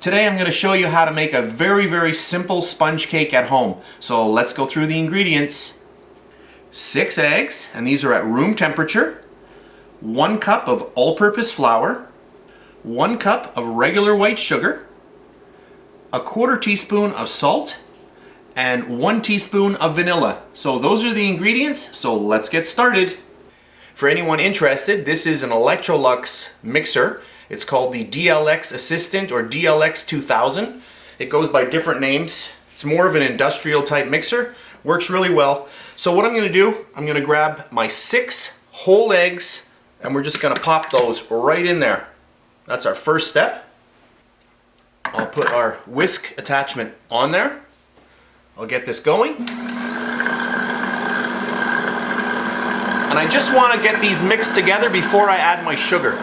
Today I'm going to show you how to make a very simple sponge cake at home. So let's go through the ingredients. 6 eggs, and these are at room temperature. 1 cup of all-purpose flour. 1 cup of regular white sugar. 1/4 teaspoon of salt. And 1 teaspoon of vanilla. So those are the ingredients, so let's get started. For anyone interested, this is an Electrolux mixer. It's called the DLX Assistant or DLX 2000. It goes by different names. It's more of an industrial type mixer. Works really well. So what I'm going to do, I'm going to grab my 6 whole eggs and we're just going to pop those right in there. That's our first step. I'll put our whisk attachment on there. I'll get this going. And I just want to get these mixed together before I add my sugar.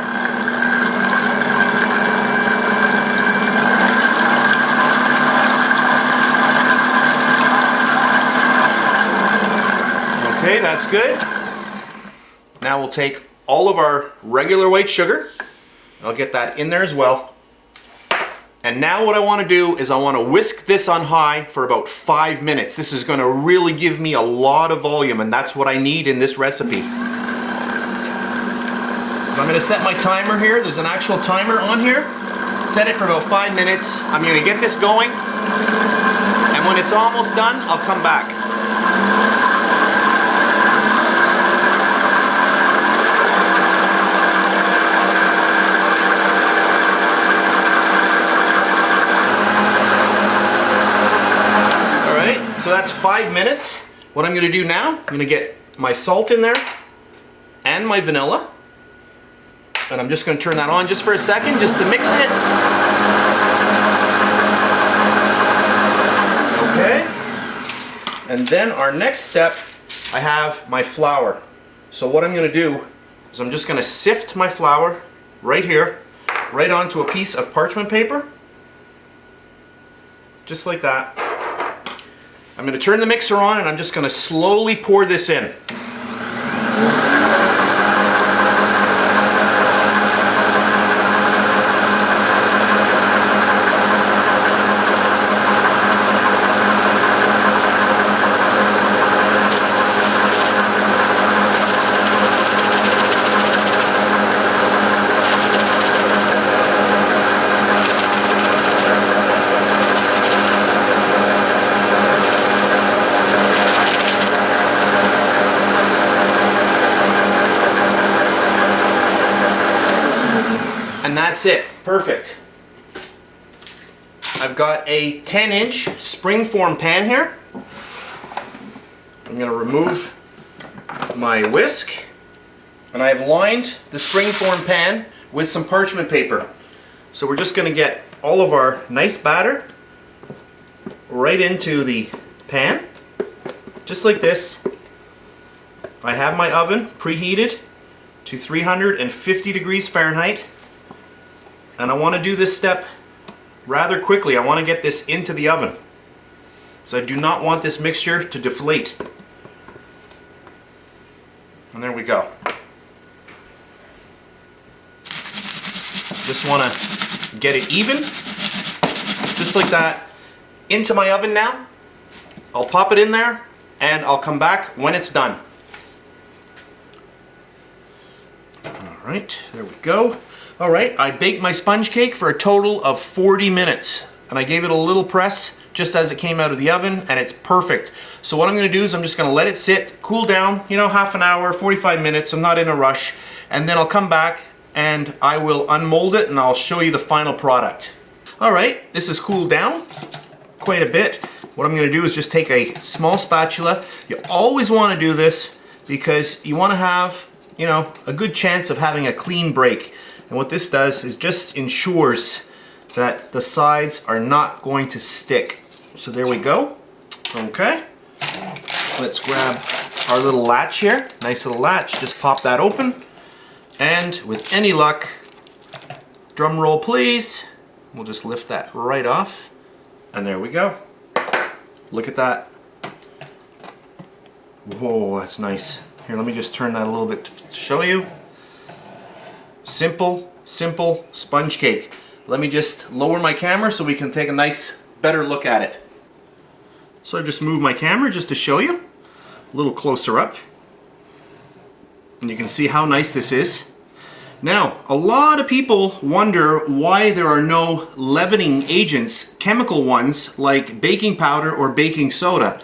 Okay, that's good. Now we'll take all of our regular white sugar. I'll get that in there as well. And now what I want to do is I want to whisk this on high for about 5 minutes. This is going to really give me a lot of volume, and that's what I need in this recipe. So I'm going to set my timer here. There's an actual timer on here. Set it for about 5 minutes. I'm going to get this going, and when it's almost done, I'll come back. So that's 5 minutes. What I'm going to do now, I'm going to get my salt in there and my vanilla. And I'm just going to turn that on just for a second, just to mix it. Okay. And then our next step, I have my flour. So what I'm going to do is I'm just going to sift my flour right here, right onto a piece of parchment paper. Just like that. I'm going to turn the mixer on and I'm just going to slowly pour this in. And that's it. Perfect. I've got a 10-inch springform pan here. I'm going to remove my whisk. And I've lined the springform pan with some parchment paper. So we're just going to get all of our nice batter right into the pan. Just like this. I have my oven preheated to 350 degrees Fahrenheit. And I want to do this step rather quickly. I want to get this into the oven. So I do not want this mixture to deflate. And there we go. Just want to get it even. Just like that. Into my oven now. I'll pop it in there and I'll come back when it's done. Alright, there we go. Alright, I baked my sponge cake for a total of 40 minutes. And I gave it a little press just as it came out of the oven, and it's perfect. So what I'm going to do is I'm just going to let it sit, cool down, you know, half an hour, 45 minutes. I'm not in a rush. And then I'll come back and I will unmold it and I'll show you the final product. Alright, this has cooled down quite a bit. What I'm going to do is just take a small spatula. You always want to do this because you want to have, you know, a good chance of having a clean break. And what this does is just ensures that the sides are not going to stick. So there we go. Okay. Let's grab our little latch here. Nice little latch. Just pop that open. And with any luck, drum roll please, we'll just lift that right off. And there we go. Look at that. Whoa, that's nice. Here, let me just turn that a little bit to show you. Simple sponge cake. let me just lower my camera so we can take a nice, better look at it. So I just moved my camera just to show you, a little closer up. And you can see how nice this is. Now, a lot of people wonder why there are no leavening agents, chemical ones, like baking powder or baking soda.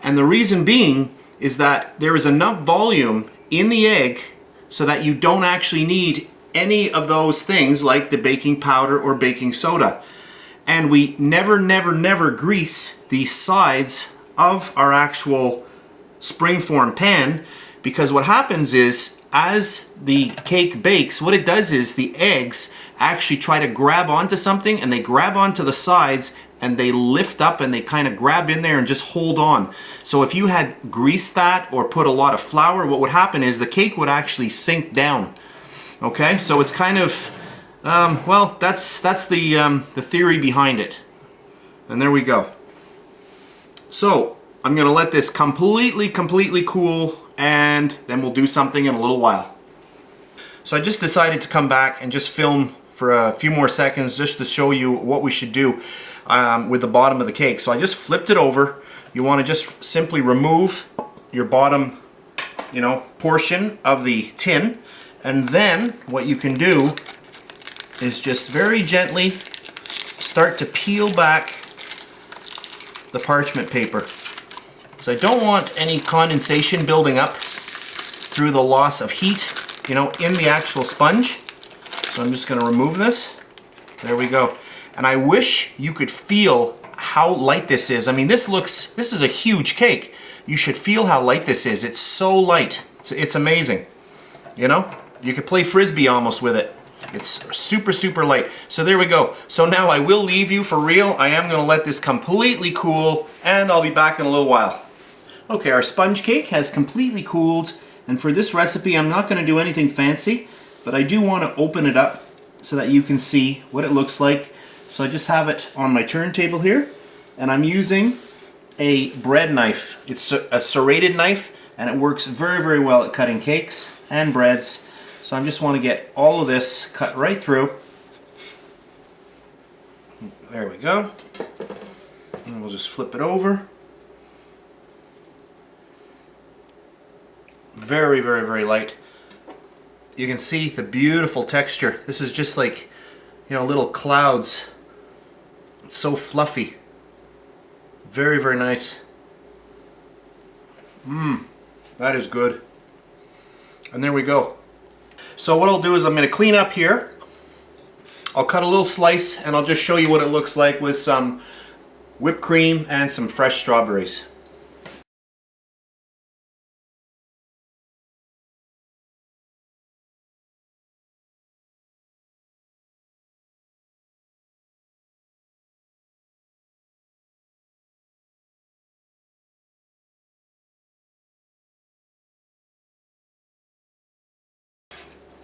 And the reason being is that there is enough volume in the egg so that you don't actually need any of those things like the baking powder or baking soda. And we never grease the sides of our actual springform pan, because what happens is as the cake bakes, what it does is the eggs actually try to grab onto something, and they grab onto the sides and they lift up and they kind of grab in there and just hold on. So if you had greased that or put a lot of flour, what would happen is the cake would actually sink down. Okay, so it's kind of, well, that's the theory behind it. And there we go. So I'm gonna let this completely cool, and then we'll do something in a little while. So I just decided to come back and just film for a few more seconds just to show you what we should do with the bottom of the cake. So I just flipped it over. You want to just simply remove your bottom, portion of the tin, and then what you can do is just very gently start to peel back the parchment paper. So I don't want any condensation building up through the loss of heat, in the actual sponge. So I'm just going to remove this. There we go. And I wish you could feel how light this is. I mean, this is a huge cake. You should feel how light this is. It's so light. It's amazing. You could play frisbee almost with it. It's super light. So there we go. So now I will leave you for real. I am going to let this completely cool, and I'll be back in a little while. Okay, our sponge cake has completely cooled, and for this recipe I'm not going to do anything fancy, but I do want to open it up so that you can see what it looks like. So I just have it on my turntable here, and I'm using a bread knife. It's a serrated knife, and it works very well at cutting cakes and breads. So I just want to get all of this cut right through. There we go. And we'll just flip it over. Very light. You can see the beautiful texture. This is just like, little clouds. It's so fluffy. Very nice. That is good. And there we go. So what I'll do is I'm going to clean up here. I'll cut a little slice and I'll just show you what it looks like with some whipped cream and some fresh strawberries.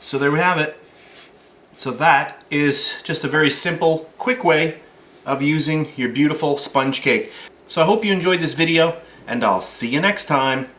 So there we have it. So that is just a very simple, quick way of using your beautiful sponge cake. So I hope you enjoyed this video, and I'll see you next time.